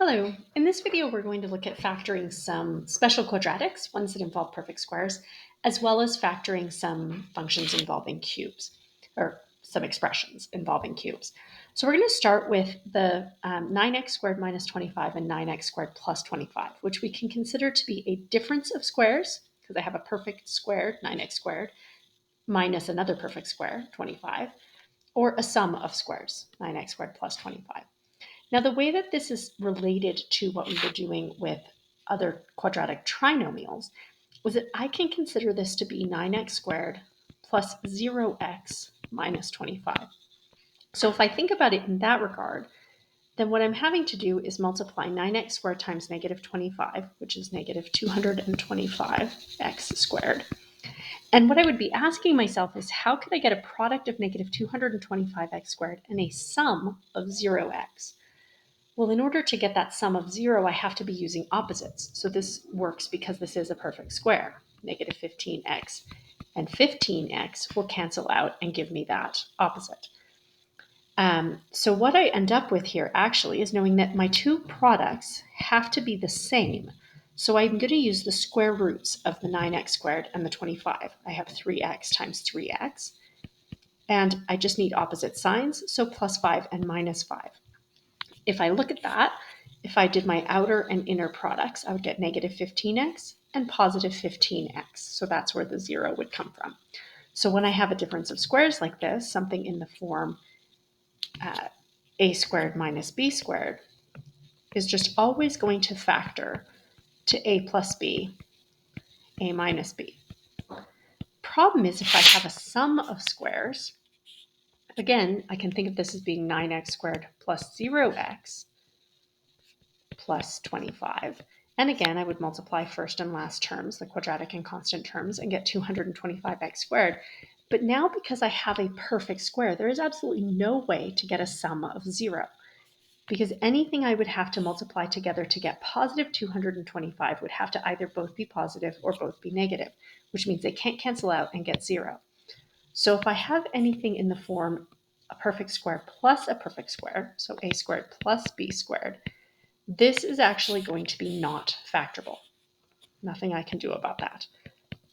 Hello. In this video, we're going to look at factoring some special quadratics, ones that involve perfect squares, as well as factoring some functions involving cubes, or some expressions involving cubes. So we're going to start with the 9x squared minus 25 and 9x squared plus 25, which we can consider to be a difference of squares, because I have a perfect squared, 9x squared, minus another perfect square, 25, or a sum of squares, 9x squared plus 25. Now, the way that this is related to what we were doing with other quadratic trinomials was that I can consider this to be 9x squared plus 0x minus 25. So if I think about it in that regard, then what I'm having to do is multiply 9x squared times negative 25, which is negative 225x squared. And what I would be asking myself is, how could I get a product of negative 225x squared and a sum of 0x? Well, in order to get that sum of 0, I have to be using opposites. So this works because this is a perfect square. Negative 15x and 15x will cancel out and give me that opposite. So what I end up with here actually is knowing that my two products have to be the same. So I'm going to use the square roots of the 9x squared and the 25. I have 3x times 3x. And I just need opposite signs, so plus 5 and minus 5. If I look at that, if I did my outer and inner products, I would get negative 15x and positive 15x. So that's where the 0 would come from. So when I have a difference of squares like this, something in the form a squared minus b squared is just always going to factor to a plus b, a minus b. Problem is, if I have a sum of squares, again, I can think of this as being 9x squared plus 0x plus 25. And again, I would multiply first and last terms, the quadratic and constant terms, and get 225x squared. But now, because I have a perfect square, there is absolutely no way to get a sum of 0. Because anything I would have to multiply together to get positive 225 would have to either both be positive or both be negative, which means they can't cancel out and get 0. So if I have anything in the form a perfect square plus a perfect square, so a squared plus b squared, this is actually going to be not factorable. Nothing I can do about that.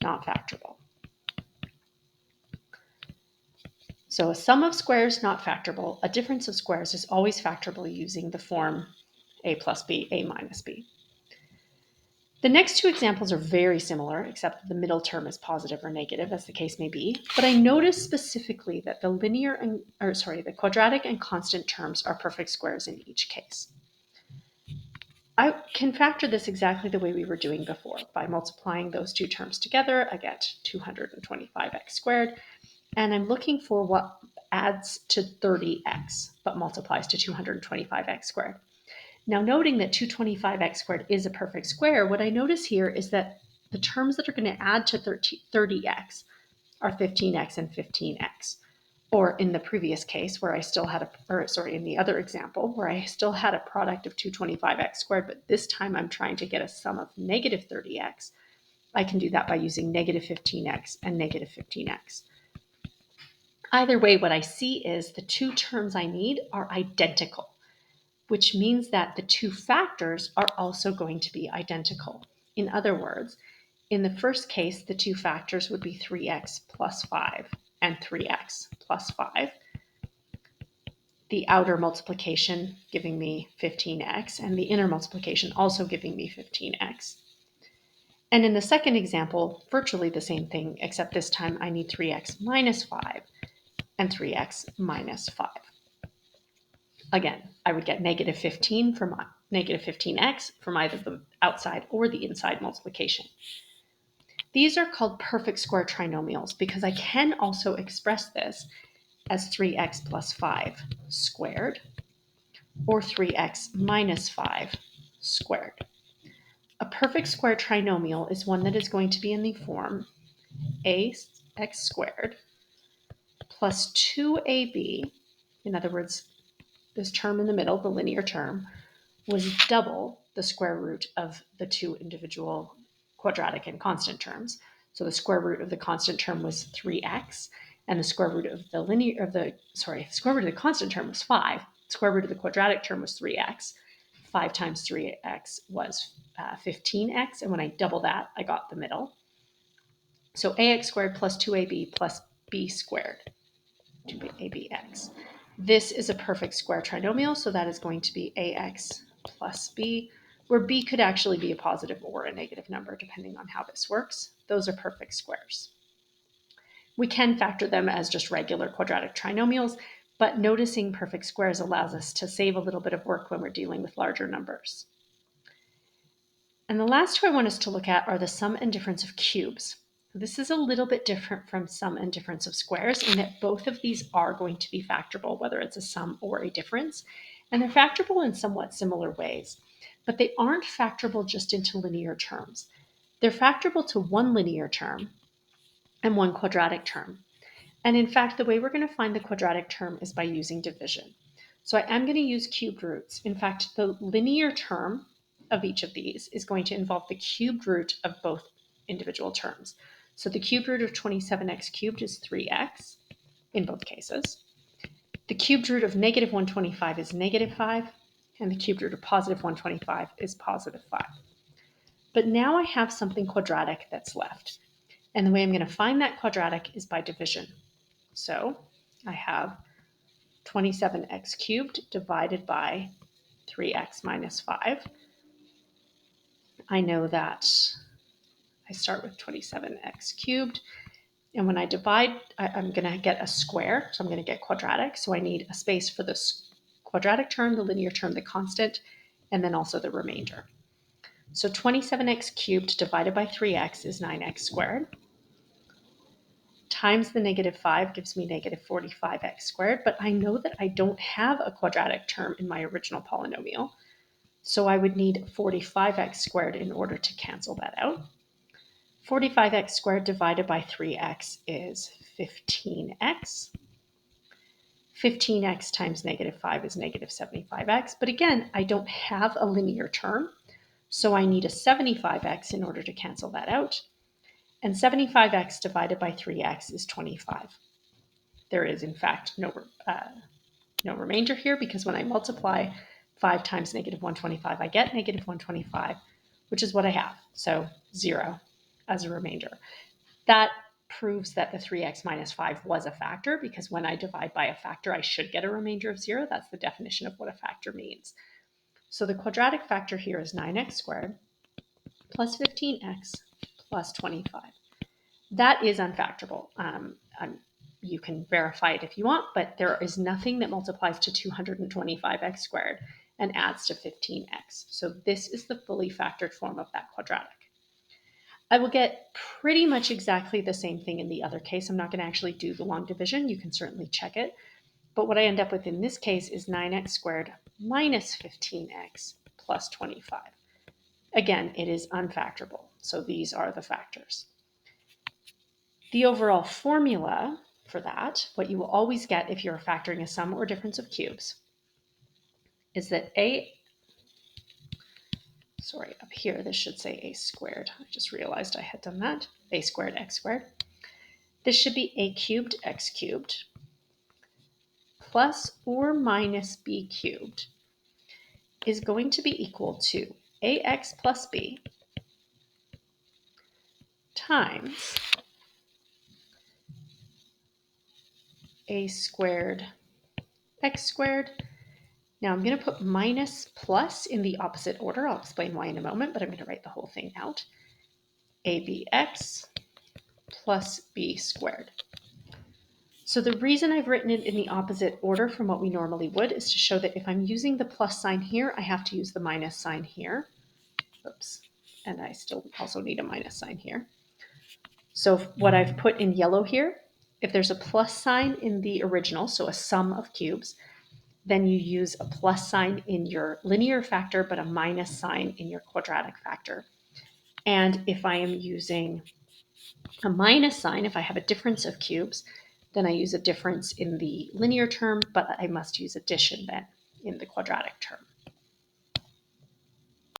Not factorable. So a sum of squares, not factorable. A difference of squares is always factorable using the form a plus b, a minus b. The next two examples are very similar, except that the middle term is positive or negative, as the case may be. But I notice specifically that the quadratic and constant terms are perfect squares in each case. I can factor this exactly the way we were doing before. By multiplying those two terms together, I get 225x squared. And I'm looking for what adds to 30x, but multiplies to 225x squared. Now, noting that 225x squared is a perfect square, what I notice here is that the terms that are going to add to 30x are 15x and 15x. Or in the previous case where I still had in the other example where I still had a product of 225x squared, but this time I'm trying to get a sum of negative 30x, I can do that by using negative 15x and negative 15x. Either way, what I see is the two terms I need are identical, which means that the two factors are also going to be identical. In other words, in the first case, the two factors would be 3x plus 5 and 3x plus 5. The outer multiplication giving me 15x, and the inner multiplication also giving me 15x. And in the second example, virtually the same thing, except this time I need 3x minus 5 and 3x minus 5. Again, I would get negative 15 from negative 15x from either the outside or the inside multiplication. These are called perfect square trinomials because I can also express this as 3x plus 5 squared or 3x minus 5 squared. A perfect square trinomial is one that is going to be in the form ax squared plus 2ab, in other words, this term in the middle, the linear term, was double the square root of the two individual quadratic and constant terms. So the square root of the constant term was 3x, and the square root of the square root of the constant term was 5. The square root of the quadratic term was 3x. 5 times 3x was 15x, and when I double that, I got the middle. So ax squared plus 2ab plus b squared, 2abx. This is a perfect square trinomial, so that is going to be ax plus b, where b could actually be a positive or a negative number, depending on how this works. Those are perfect squares. We can factor them as just regular quadratic trinomials, but noticing perfect squares allows us to save a little bit of work when we're dealing with larger numbers. And the last two I want us to look at are the sum and difference of cubes. This is a little bit different from sum and difference of squares in that both of these are going to be factorable, whether it's a sum or a difference. And they're factorable in somewhat similar ways, but they aren't factorable just into linear terms. They're factorable to one linear term and one quadratic term. And in fact, the way we're going to find the quadratic term is by using division. So I am going to use cubed roots. In fact, the linear term of each of these is going to involve the cubed root of both individual terms. So the cubed root of 27x cubed is 3x in both cases. The cubed root of negative 125 is negative 5, and the cubed root of positive 125 is positive 5. But now I have something quadratic that's left. And the way I'm going to find that quadratic is by division. So I have 27x cubed divided by 3x minus 5. I know that I start with 27x cubed, and when I divide, I'm going to get a square, so I'm going to get quadratic. So I need a space for the quadratic term, the linear term, the constant, and then also the remainder. So 27x cubed divided by 3x is 9x squared. Times the negative 5 gives me negative 45x squared, but I know that I don't have a quadratic term in my original polynomial, so I would need 45x squared in order to cancel that out. 45x squared divided by 3x is 15x. 15x times negative 5 is negative 75x, but again, I don't have a linear term, so I need a 75x in order to cancel that out. And 75x divided by 3x is 25. There is, in fact, no remainder here because when I multiply 5 times negative 125, I get negative 125, which is what I have. So 0 as a remainder. That proves that the 3x minus 5 was a factor because when I divide by a factor, I should get a remainder of 0. That's the definition of what a factor means. So the quadratic factor here is 9x squared plus 15x plus 25. That is unfactorable. You can verify it if you want, but there is nothing that multiplies to 225x squared and adds to 15x. So this is the fully factored form of that quadratic. I will get pretty much exactly the same thing in the other case. I'm not going to actually do the long division. You can certainly check it. But what I end up with in this case is 9x squared minus 15x plus 25. Again, it is unfactorable. So these are the factors. The overall formula for that, what you will always get if you're factoring a sum or difference of cubes, is that up here, this should say a squared. I just realized I had done that. A squared x squared. This should be a cubed x cubed plus or minus b cubed is going to be equal to ax plus b times a squared x squared. Now I'm going to put minus plus in the opposite order. I'll explain why in a moment, but I'm going to write the whole thing out. abx plus b squared. So the reason I've written it in the opposite order from what we normally would is to show that if I'm using the plus sign here, I have to use the minus sign here. Oops. And I still also need a minus sign here. So what I've put in yellow here, if there's a plus sign in the original, so a sum of cubes, then you use a plus sign in your linear factor, but a minus sign in your quadratic factor. And if I am using a minus sign, if I have a difference of cubes, then I use a difference in the linear term, but I must use addition then in the quadratic term.